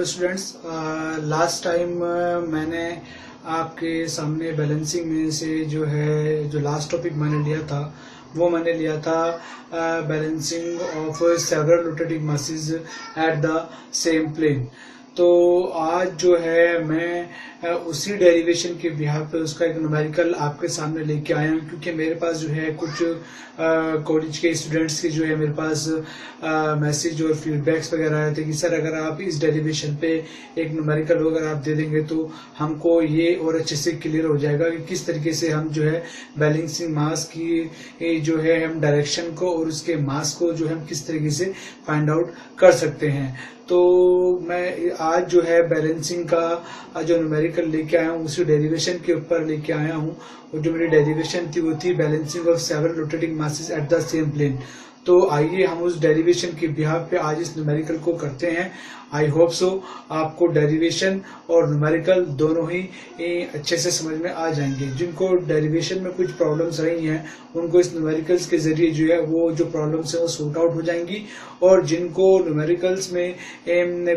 Hello students, last time मैंने आपके सामने बैलेंसिंग में से जो लास्ट टॉपिक मैंने लिया था वो मैंने लिया था balancing of several rotating masses at the same plane. तो आज जो है मैं उसी डेरिवेशन के बिहाफ पे उसका एक न्यूमेरिकल आपके सामने लेके आया हूँ, क्योंकि मेरे पास जो है कुछ कॉलेज के स्टूडेंट्स के जो है मेरे पास मैसेज और फीडबैक्स वगैरह आए थे कि सर अगर आप इस डेरिवेशन पे एक न्यूमेरिकल वगैरह आप दे देंगे तो हमको ये और अच्छे से क्लियर हो जाएगा कि किस तरीके से हम जो है बैलेंसिंग मास की जो है हम डायरेक्शन को और उसके मास को जो है हम किस तरीके से फाइंड आउट कर सकते हैं। तो मैं आज जो है बैलेंसिंग का जो न्यूमेरिकल लेके आया हूँ उसी डेरिवेशन के ऊपर लेके आया हूँ, और जो मेरी डेरिवेशन थी वो थी balancing of several rotating masses at the same plane. तो आइए हम उस डेरिवेशन के बिहाफ पे आज इस न्यूमेरिकल को करते हैं। आई होप सो आपको डेरिवेशन और न्यूमेरिकल दोनों ही अच्छे से समझ में आ जाएंगे। जिनको डेरिवेशन में कुछ प्रॉब्लम्स रही हैं उनको इस न्यूमेरिकल्स के जरिए जो है वो जो प्रॉब्लम्स है वो सॉर्ट आउट हो जाएंगी, और जिनको न्यूमेरिकल्स में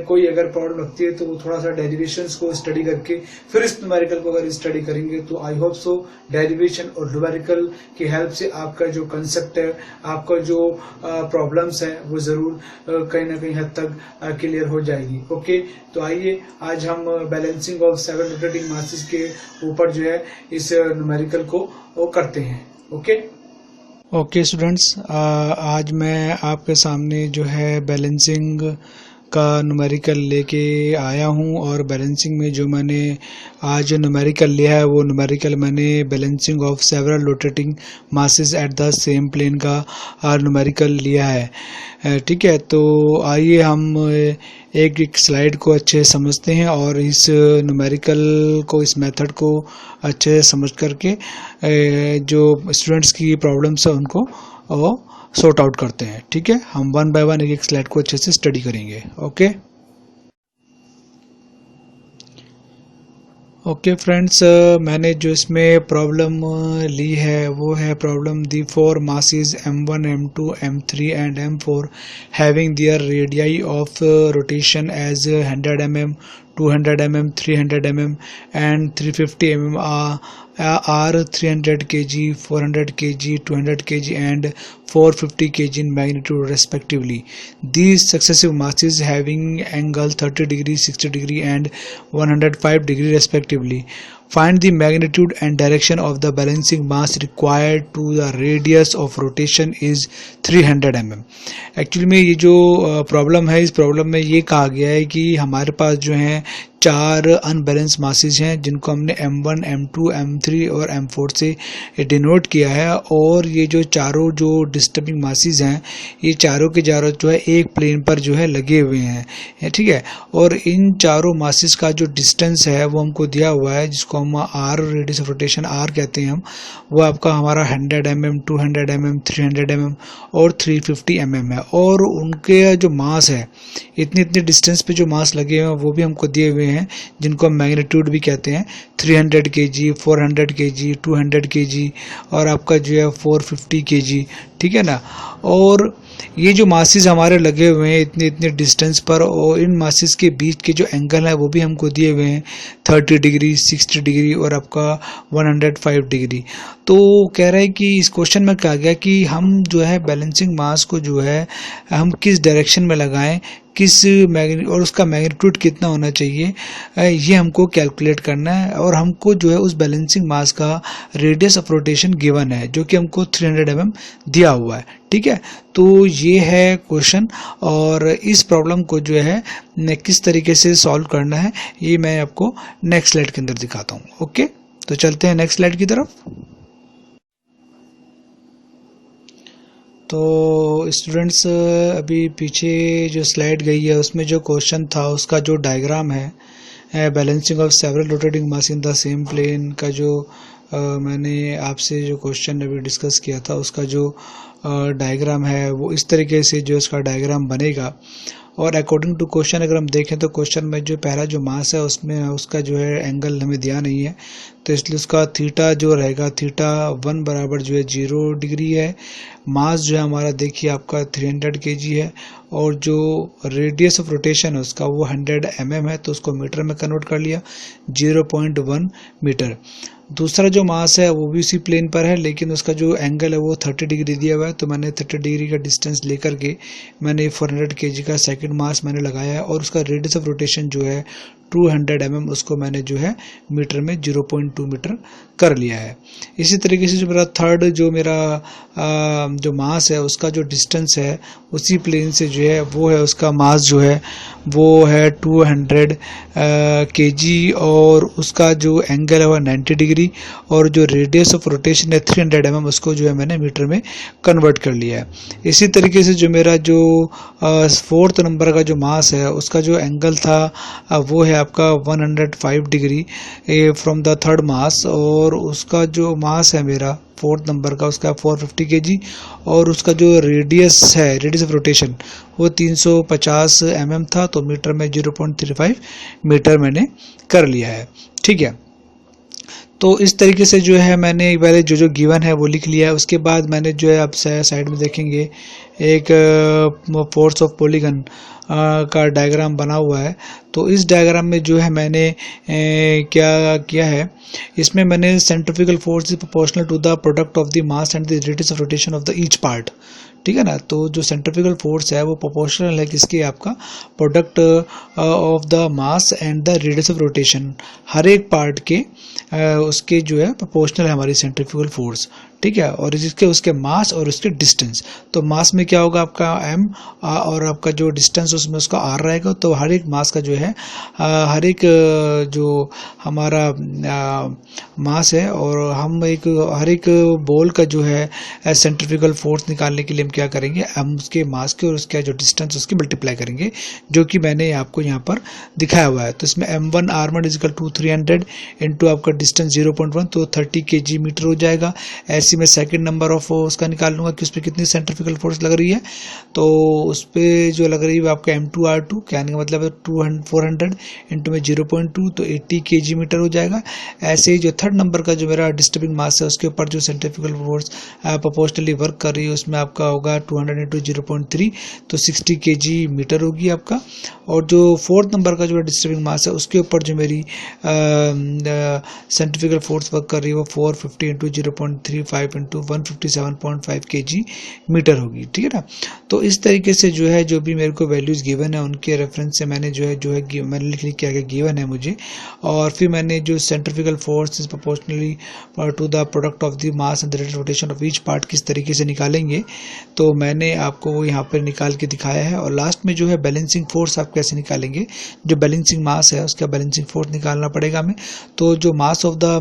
कोई अगर प्रॉब्लम लगती है तो वो थोड़ा सा डेरिवेशंस को स्टडी करके फिर इस न्यूमेरिकल को अगर स्टडी करेंगे तो आई होप सो डेरिवेशन और न्यूमेरिकल की हेल्प से आपका जो कंसेप्ट है, आपका जो प्रॉब्लम्स है वो जरूर कहीं ना कहीं हद तक क्लियर हो जाएगी। ओके, तो आइए आज हम balancing of several rotating masses के ऊपर जो है इस न्यूमेरिकल को करते हैं। ओके स्टूडेंट्स, आज मैं आपके सामने जो है बैलेंसिंग का न्यूमेरिकल लेके आया हूँ, और बैलेंसिंग में जो मैंने आज न्यूमेरिकल लिया है वो न्यूमेरिकल मैंने balancing of several rotating masses at the same plane का न्यूमेरिकल लिया है। ठीक है, तो आइए हम एक एक स्लाइड को अच्छे से समझते हैं और इस न्यूमेरिकल को, इस मेथड को अच्छे से समझ करके जो स्टूडेंट्स की प्रॉब्लम्स है उनको सॉर्ट आउट करते हैं। ठीक है, हम वन बाय वन एक स्लाइड को अच्छे से स्टडी करेंगे। ओके फ्रेंड्स, मैंने जो इसमें प्रॉब्लम ली है वो है प्रॉब्लम दी for masses m1, m2, m3 and m4 having their radii of rotation as 100 mm, 200 mm, 300 mm and 350 mm are 300 kg, 400 kg, 200 kg and 450 kg in magnitude respectively. These successive masses having angle 30 degree, 60 degree and 105 degree respectively. Find the magnitude and direction of the balancing mass required to the radius of rotation is 300 mm. Actually में ये जो problem है, इस problem में ये कहा गया है कि हमारे पास जो है चार अनबैलेंस मासेस हैं जिनको हमने m1, m2, m3 और m4 से डिनोट किया है, और ये जो चारों जो डिस्टर्बिंग मासेस हैं ये चारों के चारों जो है एक प्लेन पर जो है लगे हुए हैं। ठीक है, और इन चारों मासेस का जो डिस्टेंस है वो हमको दिया हुआ है, जिसको हम r radius of rotation r कहते हैं हम, वो आपका हमारा 100 mm, 200 mm, 300 mm और 350 mm है, और उनके जो मास है इतनी डिस्टेंस पे जो मास लगे हुए हैं वो भी हमको दिए हुए हैं, जिनको हम मैग्नीट्यूड भी कहते हैं। 300 kg, 400 kg, 200 kg और आपका जो है 450 kg। ठीक है ना, और ये जो मासेस हमारे लगे हुए हैं इतने डिस्टेंस पर, और इन मासेस के बीच के जो एंगल है वो भी हमको दिए हुए हैं 30 डिग्री, 60 डिग्री और आपका 105 डिग्री। तो कह रहा है कि इस क्वेश्चन में कहा गया कि हम जो है बैलेंसिंग मास को जो है हम किस डायरेक्शन में लगाएं, किस और उसका मैग्नीट्यूड कितना होना चाहिए, ये हमको कैलकुलेट करना है, और हमको जो है उस बैलेंसिंग मास का रेडियस ऑफ रोटेशन गिवन है जो कि हमको 300 mm दिया हुआ है। ठीक है, तो ये है क्वेश्चन, और इस प्रॉब्लम को जो है किस तरीके से सॉल्व करना है ये मैं आपको नेक्स्ट स्लाइड के अंदर दिखाता हूँ। ओके, तो चलते हैं नेक्स्ट स्लाइड की तरफ। तो स्टूडेंट्स, अभी पीछे जो स्लाइड गई है उसमें जो क्वेश्चन था उसका जो डायग्राम है balancing of several rotating mass in the same plane का, जो मैंने आपसे जो क्वेश्चन अभी डिस्कस किया था उसका जो डायग्राम है वो इस तरीके से जो इसका डायग्राम बनेगा, और अकॉर्डिंग टू क्वेश्चन अगर हम देखें तो क्वेश्चन में जो पहला जो मास है उसमें उसका जो है एंगल हमें दिया नहीं है, तो इसलिए उसका थीटा जो रहेगा थीटा 1 बराबर जो है 0 डिग्री है। मास जो है हमारा देखिए आपका 300 kg है, और जो रेडियस ऑफ रोटेशन है उसका वो 100 mm है, तो उसको मीटर में कन्वर्ट कर लिया 0.1 मीटर। दूसरा जो मास है वो भी उसी प्लेन पर है, लेकिन उसका जो एंगल है वो 30 डिग्री दिया हुआ है, तो मैंने 30 डिग्री का डिस्टेंस लेकर के मैंने 400 kg का सेकंड मास मैंने लगाया है, और उसका रेडियस ऑफ रोटेशन जो है 200 mm उसको मैंने जो है मीटर में 0.2 मीटर कर लिया है। इसी तरीके से जो मेरा थर्ड जो मेरा जो मास है उसका जो डिस्टेंस है उसी प्लेन से जो है वो है उसका मास जो है वो है 200 kg, और उसका जो एंगल है वो 90 डिग्री, और जो रेडियस ऑफ रोटेशन है 300 mm उसको जो है मैंने मीटर में कन्वर्ट कर लिया है। इसी तरीके से जो मेरा जो फोर्थ नंबर का जो मास है उसका जो एंगल था वो है आपका 105 डिग्री फ्रॉम द थर्ड मास, और उसका जो मास है मेरा फोर्थ नंबर का उसका 450 kg, और उसका जो रेडियस है रेडियस ऑफ रोटेशन वो 350 mm था, तो मीटर में 0.35 मीटर मैंने कर लिया है। ठीक है, तो इस तरीके से जो है मैंने पहले जो गिवन है वो लिख लिया है। उसके बाद मैंने जो है आप साइड में देखेंगे एक फोर्स ऑफ पॉलीगन का डायग्राम बना हुआ है। तो इस डायग्राम में जो है मैंने क्या किया है, इसमें मैंने centrifugal force is proportional to the product of the mass and the radius of rotation of the each part. ठीक है ना, तो जो सेंट्रीफ्यूगल फोर्स है वो प्रोपोर्शनल है किसके, आपका product of the mass and the radius of rotation, हर एक पार्ट के उसके जो है प्रोपोर्शनल है हमारी सेंट्रीफ्यूगल फोर्स। ठीक है, और इसके उसके मास और उसके डिस्टेंस, तो मास में क्या होगा आपका m, और आपका जो डिस्टेंस उसमें उसका r रहेगा। तो हर एक मास का जो है हर एक जो हमारा मास है, और हम हर एक बॉल का जो है सेंट्रीफ्यूगल फोर्स निकालने के लिए हम क्या करेंगे, हम उसके मास के और उसका जो डिस्टेंस उसकी मल्टीप्लाई करेंगे, जो कि मैंने आपको यहाँ पर दिखाया हुआ है। तो इसमें m1 r1 equal to 300 into आपका डिस्टेंस 0.1, तो 30 kg मीटर हो जाएगा। ऐसे में सेकंड नंबर ऑफ उसका निकाल लूंगा कि उस पर कितनी सेंट्रीफ्यूगल फोर्स लग रही है, तो उस पर जो लग रही है आपका m2 r2 कहने का मतलब है 400 इंटू में 0.2, तो 80 kg मीटर हो जाएगा। ऐसे ही जो थर्ड नंबर का जो मेरा डिस्टर्बिंग मास है उसके ऊपर जो सेंट्रीफ्यूगल फोर्स प्रोपोर्शनली वर्क कर रही है उसमें आपका होगा 200 इंटू 0.3, तो 60 kg मीटर होगी आपका। और जो फोर्थ नंबर का जो डिस्टर्बिंग मास है उसके ऊपर जो मेरी सेंट्रीफ्यूगल फोर्स वर्क कर रही है वो 450 इंटू 0.35 इंटू 157.5 kg मीटर होगी। ठीक है ना, तो इस तरीके से जो है जो भी मेरे को वैल्यूज गिवन है उनके रेफरेंस से मैंने जो है मैंने लिख लिया क्या गिवन है मुझे, और फिर मैंने जो centrifugal force is proportionally to the product of the mass and the rate rotation of each part किस तरीके से निकालेंगे, तो मैंने आपको वो यहाँ पर निकाल के दिखाया है। और लास्ट में जो है बैलेंसिंग फोर्स आप कैसे निकालेंगे, जो बैलेंसिंग मास है उसका बैलेंसिंग फोर्स निकालना पड़ेगा हमें। तो जो mass of the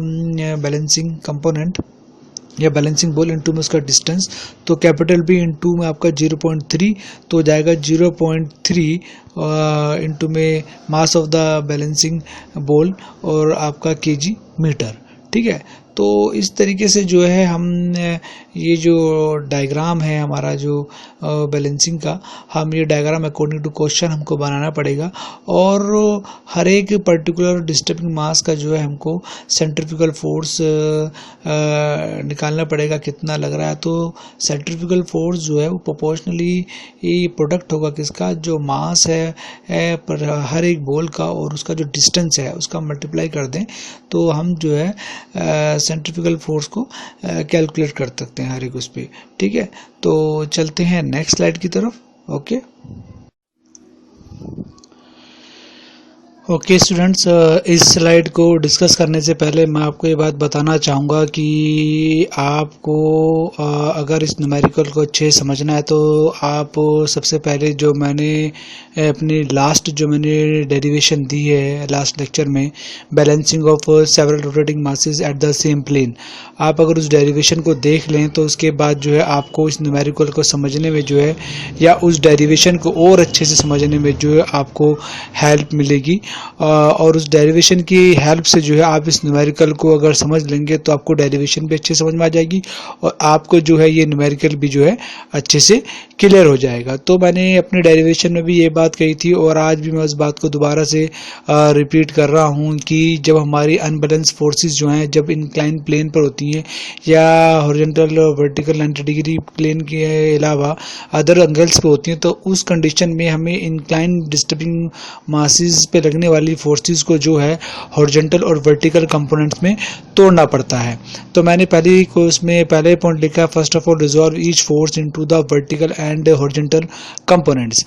balancing component या बैलेंसिंग बॉल इनटू में उसका डिस्टेंस, तो कैपिटल बी इनटू में आपका 0.3, तो जाएगा 0.3 इनटू में mass of the balancing ball और आपका kg मीटर। ठीक है, तो इस तरीके से जो है हम ये जो डायग्राम है हमारा जो बैलेंसिंग का, हम ये डायग्राम अकॉर्डिंग टू क्वेश्चन हमको बनाना पड़ेगा, और हर एक पर्टिकुलर डिस्टर्बिंग मास का जो है हमको सेंट्रीफ्यूगल फोर्स निकालना पड़ेगा कितना लग रहा है। तो सेंट्रीफ्यूगल फोर्स जो है वो प्रोपोर्शनली ये प्रोडक्ट होगा किसका, जो मास है पर हर एक बॉल का और उसका जो डिस्टेंस है उसका मल्टीप्लाई कर दें, तो हम जो है सेंट्रीफ्यूगल फोर्स को कैलकुलेट कर सकते हैं हर एक उस पे। ठीक है, तो चलते हैं नेक्स्ट स्लाइड की तरफ। ओके स्टूडेंट्स, इस स्लाइड को डिस्कस करने से पहले मैं आपको ये बात बताना चाहूँगा कि आपको अगर इस न्यूमेरिकल को अच्छे समझना है तो आप सबसे पहले जो मैंने अपनी लास्ट जो मैंने डेरिवेशन दी है लास्ट लेक्चर में, balancing of several rotating masses at the same plane, आप अगर उस डेरिवेशन को देख लें तो उसके बाद जो है आपको इस न्यूमेरिकल को समझने में जो है या उस डेरिवेशन को और अच्छे से समझने में जो है आपको हेल्प मिलेगी। और उस डेरिवेशन की हेल्प से जो है आप इस न्यूमेरिकल को अगर समझ लेंगे तो आपको डेरिवेशन भी अच्छे समझ में आ जाएगी और आपको जो है ये न्यूमेरिकल भी जो है अच्छे से क्लियर हो जाएगा। तो मैंने अपने डेरिवेशन में भी ये बात कही थी और आज भी मैं उस बात को दोबारा से रिपीट कर रहा हूँ कि जब हमारी अनबैलेंस फोर्सेस जो हैं जब इंक्लाइन प्लेन पर होती हैं या हॉरिजॉन्टल वर्टिकल 90 डिग्री प्लेन के अलावा अदर एंगल्स पे होती हैं, तो उस कंडीशन में हमें इंक्लाइन डिस्टर्बिंग मासेस पे लगने वाली फोर्सेस को जो है हॉरिजॉन्टल और वर्टिकल कंपोनेंट्स में तोड़ना पड़ता है। तो मैंने पहले कोर्स में पहले पॉइंट लिखा, first of all resolve each force into the vertical and horizontal components.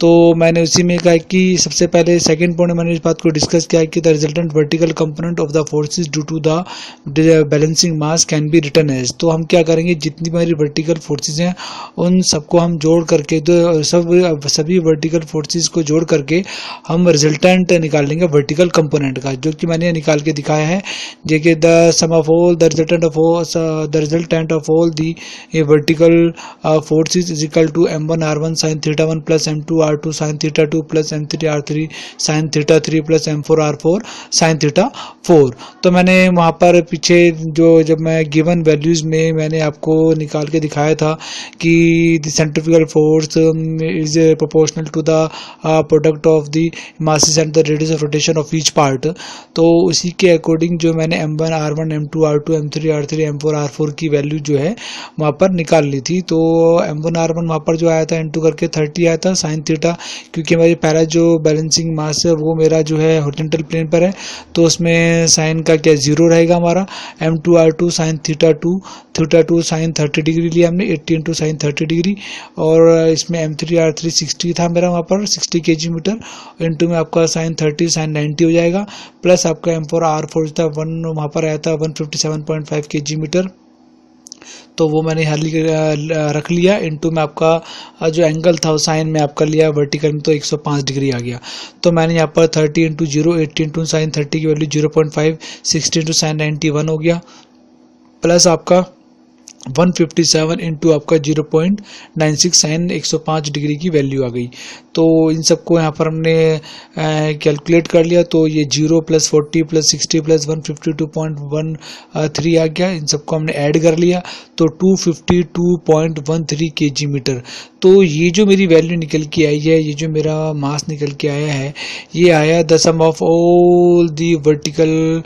तो मैंने उसी में कहा कि सबसे पहले सेकंड पॉइंट में मैंने इस बात को डिस्कस किया कि the resultant vertical component of the forces due to the balancing mass can be written as. तो हम क्या करेंगे, जितनी हमारी वर्टिकल फोर्सेस हैं उन सबको हम जोड़ करके सभी वर्टिकल फोर्सेस को जोड़ करके हम रिजल्टेंट निकाल लेंगे वर्टिकल कंपोनेंट का, जो कि मैंने निकाल के दिखाया है। देखिए the sum of all the resultant of all the vertical forces is equal to m1 r1 sin theta 1 plus m2 r2 sin theta 2 plus m3 r3 sin theta 3 plus m4 r4 sin theta 4। तो मैंने वहाँ पर पीछे जब मैं given values में मैंने आपको निकाल के दिखाया था कि the centrifugal force is proportional to the product of the masses and the radius of rotation of each part. तो उसी के अकॉर्डिंग जो मैंने m1 r1 m2 r2 m3 r3 m4 r4 की वैल्यू जो है वहाँ पर निकाल ली थी। तो m1 r1 वहाँ पर जो आया था इंटू करके 30 आया था साइन थीटा, क्योंकि मेरी पहला जो बैलेंसिंग मास है वो मेरा जो है हॉरिजॉन्टल प्लेन पर है, तो उसमें साइन का क्या 0 रहेगा हमारा। m2 r2 sine theta 2 sign 30 degree लिया हमने 80 इंटू साइन 30 डिग्री, और इसमें m3 r3 60 था मेरा वहाँ पर 60 kg मीटर, इंटू में आपका साइन 30 साइन 90 हो जाएगा, प्लस आपका m4 r4 था 1 वहाँ पर आया था 157.5 kg मीटर, तो वो मैंने हाल रख लिया। इंटू में आपका जो एंगल था साइन में आपका लिया वर्टिकल में, तो 105 डिग्री आ गया। तो मैंने यहाँ पर 30 इंटू 0 80 इंटू साइन 30 की वैल्यू 0.5 60 इंटू साइन 91 हो गया, प्लस आपका 157 इंटू आपका 0.96 साइन 105 डिग्री की वैल्यू आ गई। तो इन सबको यहाँ पर हमने कैलकुलेट कर लिया, तो ये 0 प्लस 40 प्लस 60 प्लस 152.13 आ गया। इन सबको हमने ऐड कर लिया तो 252.13 kg मीटर। तो ये जो मेरी वैल्यू निकल के आई है, ये जो मेरा मास निकल के आया है, ये आया the sum of all the vertical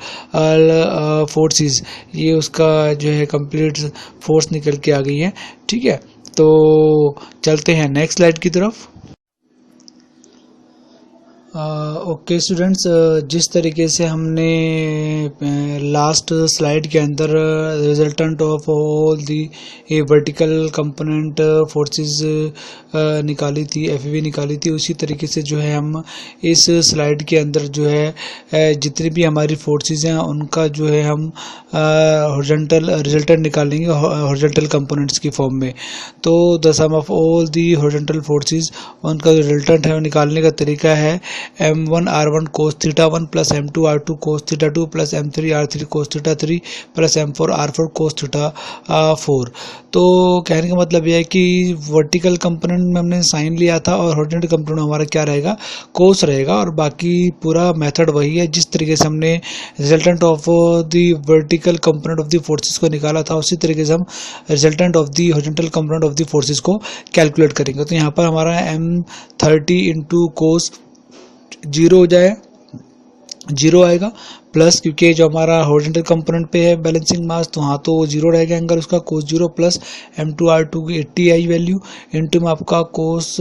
forces, ये उसका जो है कंप्लीट फोर्स निकल के आ गई है। ठीक है, तो चलते हैं नेक्स्ट स्लाइड की तरफ। ओके स्टूडेंट्स, जिस तरीके से हमने लास्ट स्लाइड के अंदर resultant of all the vertical component forces निकाली थी, एफवी निकाली थी, उसी तरीके से जो है हम इस स्लाइड के अंदर जो है जितनी भी हमारी फोर्सेस हैं उनका जो है हम हॉरिजॉन्टल रिजल्टेंट निकालेंगे हॉरिजॉन्टल कंपोनेंट्स की फॉर्म में। तो the sum of all the horizontal forces, उनका जो रिजल्टेंट है निकालने का तरीका है m1 r1 cos theta 1 plus m2 r2 cos theta 2 plus m3 r3 cos theta 3 plus m4 r4 cos theta 4। तो कहने का मतलब यह है कि वर्टिकल कंपोनेंट में हमने साइन लिया था और हॉरिजॉन्टल कंपोनेंट हमारा क्या रहेगा, कोस रहेगा, और बाकी पूरा मेथड वही है। जिस तरीके से हमने resultant of the vertical component of the forces को निकाला था, उसी तरीके से हम resultant of the horizontal component of the forces को कैलकुलेट करेंगे। तो यहाँ पर हमारा m30 इंटू कोस 0 हो जाए, 0 आएगा, प्लस क्योंकि जो हमारा हॉरिजॉन्टल कंपोनेंट पे है बैलेंसिंग मास, तो हाँ तो 0 रहेगा एंगल उसका कोस 0 प्लस m2 r2 की 80 आई वैल्यू, इंटू में आपका कोस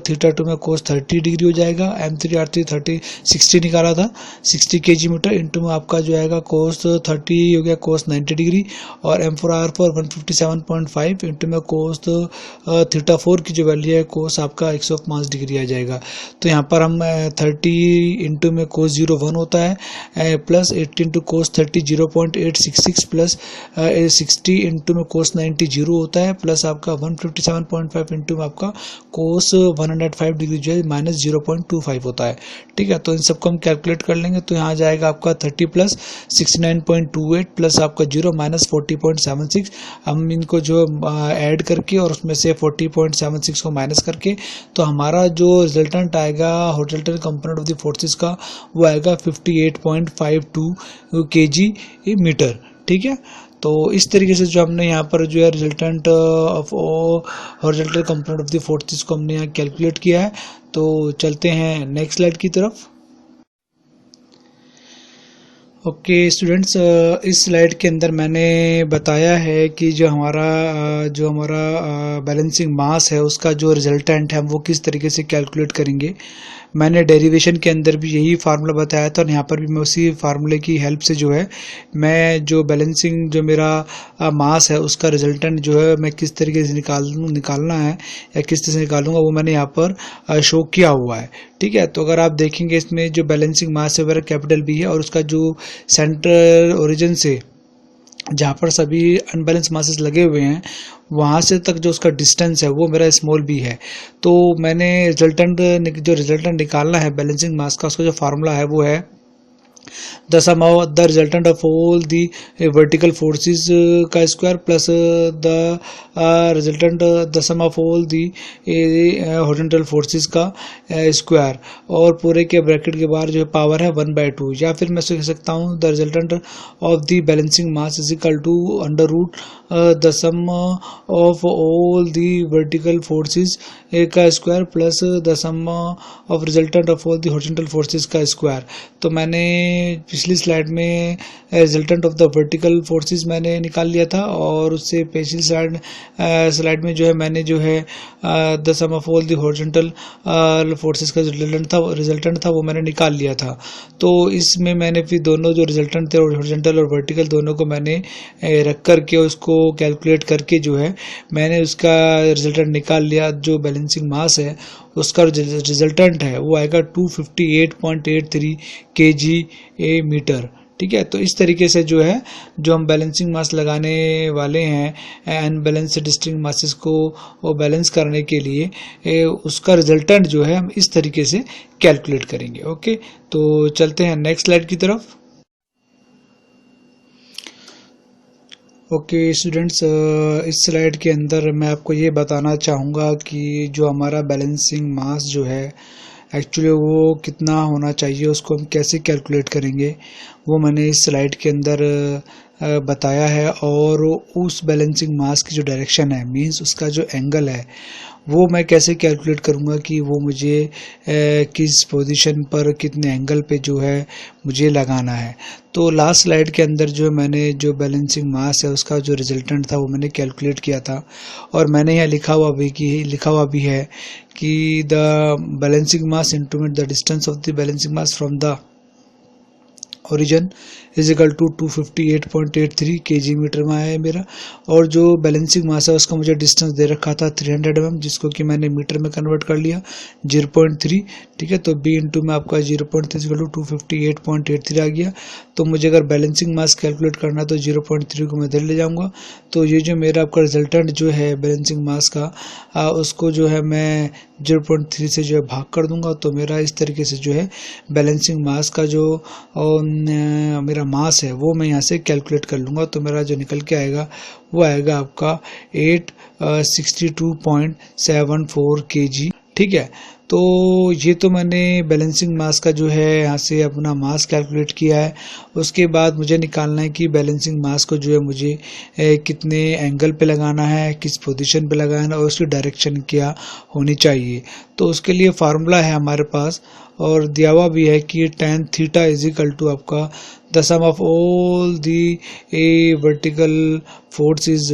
थीटा 2 में कोस 30 डिग्री हो जाएगा, m3 r3 60 निकाला था 60 kg मीटर, इंटू में आपका जो आएगा कोस 30 हो गया कोस 90 डिग्री, और m4 r4 157.5 इंटू में कोस थीटा 4 की जो वैल्यू है कोस आपका 105 डिग्री आ जाएगा। तो यहाँ पर हम 30 इंटू में कोस 0 1 होता है, plus 80 into cos 30 0.866 plus 60 into में कोस 90 0 होता है, प्लस आपका 157.5 इंटू में आपका कोस 105 डिग्री जो है माइनस 0.25 होता है। ठीक है, तो इन सबको हम कैलकुलेट कर लेंगे। तो यहाँ जाएगा आपका 30 प्लस 69.28 प्लस आपका 0 माइनस 40.76। हम इनको जो ऐड करके और उसमें से 40.76 को माइनस करके, तो हमारा जो रिजल्टेंट आएगा horizontal component of the forces का, वो आएगा 58.52 kg मीटर। ठीक है, तो इस तरीके से जो हमने यहाँ पर जो है resultant of horizontal component of the forces को हमने यहाँ कैलकुलेट किया है। तो चलते हैं नेक्स्ट स्लाइड की तरफ। ओके स्टूडेंट्स, इस स्लाइड के अंदर मैंने बताया है कि जो हमारा बैलेंसिंग मास है उसका जो रिजल्टेंट है वो किस तरीके से कैलकुलेट करेंगे। मैंने डेरिवेशन के अंदर भी यही फार्मूला बताया था और यहाँ पर भी मैं उसी फार्मूले की हेल्प से जो है मैं जो बैलेंसिंग जो मेरा मास है उसका रिजल्टेंट जो है मैं किस तरीके से निकालना है या किस तरह से निकालूंगा वो मैंने यहाँ पर शो किया हुआ है। ठीक है, तो अगर आप देखेंगे इसमें जो बैलेंसिंग मास है वह कैपिटल बी है और उसका जो सेंट्रल ओरिजिन से जहाँ पर सभी अनबैलेंस मासेस लगे हुए हैं वहाँ से तक जो उसका डिस्टेंस है वो मेरा स्मॉल बी है। तो मैंने जो रिजल्टेंट निकालना है बैलेंसिंग मास का उसका जो फार्मूला है वो है the sum of the resultant of all the vertical forces का square plus the resultant the sum of all the horizontal forces का स्क्वायर और पूरे के ब्रैकेट के बाहर जो है पावर है 1/2 या फिर मैं कह सकता हूँ the resultant of the balancing mass is equal to under root the sum of all the vertical forces का square plus the sum of resultant of all the horizontal forces का स्क्वायर। तो मैंने पिछली स्लाइड में resultant of the vertical forces मैंने निकाल लिया था और उससे पिछली स्लाइड में जो है मैंने जो है the sum of all the horizontal forces का रिजल्टेंट था वो मैंने निकाल लिया था। तो इसमें मैंने फिर दोनों जो रिजल्टेंट थे हॉरिजॉन्टल और वर्टिकल दोनों को मैंने रख करके उसको कैलकुलेट करके जो है मैंने उसका रिजल्टेंट निकाल लिया। जो बैलेंसिंग मास है उसका रिजल्टेंट है वो आएगा 258.83 kg मीटर। ठीक है, तो इस तरीके से जो है जो हम बैलेंसिंग मास लगाने वाले हैं अनबैलेंस डिस्टिंक्ट मासेस को बैलेंस करने के लिए उसका रिजल्टेंट जो है हम इस तरीके से कैलकुलेट करेंगे। ओके, तो चलते हैं नेक्स्ट स्लाइड की तरफ। ओके स्टूडेंट्स, इस स्लाइड के अंदर मैं आपको ये बताना चाहूँगा कि जो हमारा बैलेंसिंग मास जो है एक्चुअली वो कितना होना चाहिए, उसको हम कैसे कैलकुलेट करेंगे वो मैंने इस स्लाइड के अंदर बताया है। और उस बैलेंसिंग मास की जो डायरेक्शन है मींस उसका जो एंगल है वो मैं कैसे कैलकुलेट करूँगा कि वो मुझे किस पोजीशन पर कितने एंगल पे जो है मुझे लगाना है। तो लास्ट स्लाइड के अंदर जो मैंने जो बैलेंसिंग मास है उसका जो रिजल्टेंट था वो मैंने कैलकुलेट किया था और मैंने यहाँ लिखा हुआ भी है कि the balancing mass into the distance of the balancing mass from the origin is equal to 258.83 kg metre में आया है मेरा। और जो बैलेंसिंग मास है उसका मुझे डिस्टेंस दे रखा था 300 mm जिसको कि मैंने मीटर में कन्वर्ट कर लिया 0.3। ठीक है, तो b इंटू में आपका 0.3 इक्वल टू 258.83 आ गया। तो मुझे अगर बैलेंसिंग मास कैलकुलेट करना है तो 0.3 को मैं इधर ले जाऊंगा। तो ये जो मेरा आपका रिजल्टेंट जो है बैलेंसिंग मास का उसको जो है मैं 0.3 से जो है भाग कर दूंगा। तो मेरा इस तरीके से जो है बैलेंसिंग मास का जो मेरा मास है वो मैं यहाँ से कैलकुलेट कर लूँगा। तो मेरा जो निकल के आएगा वो आएगा आपका 862.74 kg। ठीक है, तो ये तो मैंने बैलेंसिंग मास का जो है यहाँ से अपना मास कैलकुलेट किया है। उसके बाद मुझे निकालना है कि बैलेंसिंग मास को जो है मुझे कितने एंगल पे लगाना है, किस पोजीशन पे लगाना है और उसकी डायरेक्शन क्या होनी चाहिए। तो उसके लिए फार्मूला है हमारे पास और दिया हुआ भी है कि tan theta is equal to आपका the sum of all the vertical forces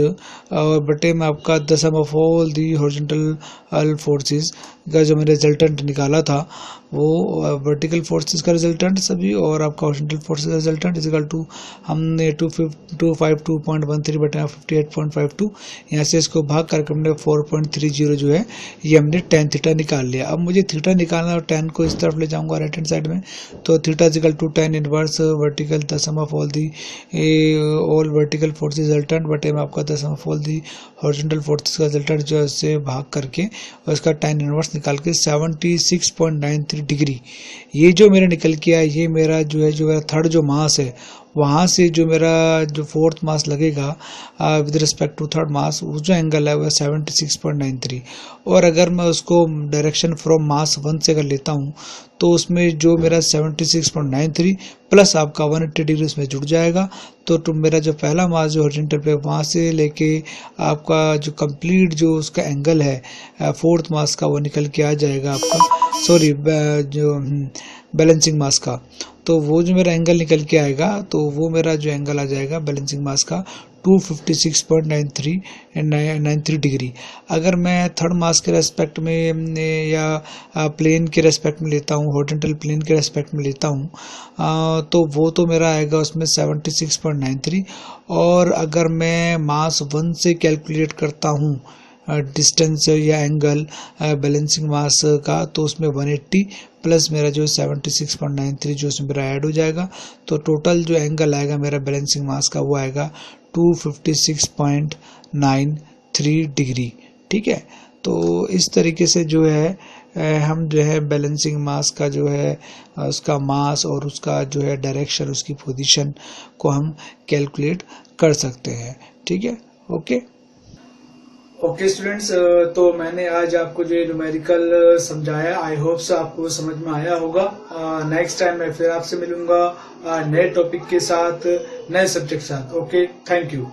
और बटे में आपका the sum of all the horizontal forces का जो मैंने रिजल्टेंट निकाला था वो वर्टिकल फोर्सेस का रिजल्टेंट सभी और आपका हॉरिजॉन्टल फोर्सेस का रिजल्टेंट इज इक्वल टू हमने 252.13 बटे 58.52 यहाँ से इसको भाग करके हमने 4.30 जो है ये हमने tan थीटा निकाल लिया। अब मुझे थीटा निकालना और tan को इस तरफ ले जाऊंगा राइट हैंड साइड में। तो theta is equal to tan inverse vertical the sum of all the all vertical forces resultant बटे में आपका the sum of all the horizontal forces का रिजल्टेंट जो है उससे भाग करके और इसका tan इनवर्स निकाल के 76.93 डिग्री ये जो मेरा निकल के आया ये मेरा जो है जो मेरा थर्ड जो मास है वहाँ से जो मेरा जो फोर्थ मास लगेगा विद रिस्पेक्ट टू थर्ड मास, वो जो एंगल है वो 76.93। और अगर मैं उसको डायरेक्शन फ्रॉम मास 1 से अगर लेता हूँ तो उसमें जो मेरा 76.93 प्लस आपका 180 डिग्री उसमें जुड़ जाएगा। तो मेरा जो पहला मास जो हॉरिजॉन्टल पे वहाँ से लेके आपका जो कंप्लीट जो उसका एंगल है फोर्थ मास का, वो निकल के आ जाएगा आपका, सॉरी जो बैलेंसिंग मास का। तो वो जो मेरा एंगल निकल के आएगा, तो वो मेरा जो एंगल आ जाएगा बैलेंसिंग मास का 256.93 डिग्री। अगर मैं थर्ड मास के रेस्पेक्ट में या प्लेन के रेस्पेक्ट में लेता हूँ, हॉरिजॉन्टल प्लेन के रेस्पेक्ट में लेता हूँ, तो वो तो मेरा आएगा उसमें 76.93। और अगर मैं मास 1 से कैलकुलेट करता हूँ डिस्टेंस या एंगल बैलेंसिंग मास का, तो उसमें 180 प्लस मेरा जो 76.93 जो उसमें मेरा ऐड हो जाएगा। तो टोटल जो एंगल आएगा मेरा बैलेंसिंग मास का वो आएगा 256.93 डिग्री। ठीक है, तो इस तरीके से जो है हम जो है बैलेंसिंग मास का जो है उसका मास और उसका जो है डायरेक्शन, उसकी पोजीशन को हम कैलकुलेट कर सकते हैं। ठीक है, ओके स्टूडेंट्स, तो मैंने आज आपको जो न्यूमेरिकल समझाया, आई होप से आपको समझ में आया होगा। नेक्स्ट टाइम मैं फिर आपसे मिलूंगा नए टॉपिक के साथ, नए सब्जेक्ट के साथ। Okay, thank you.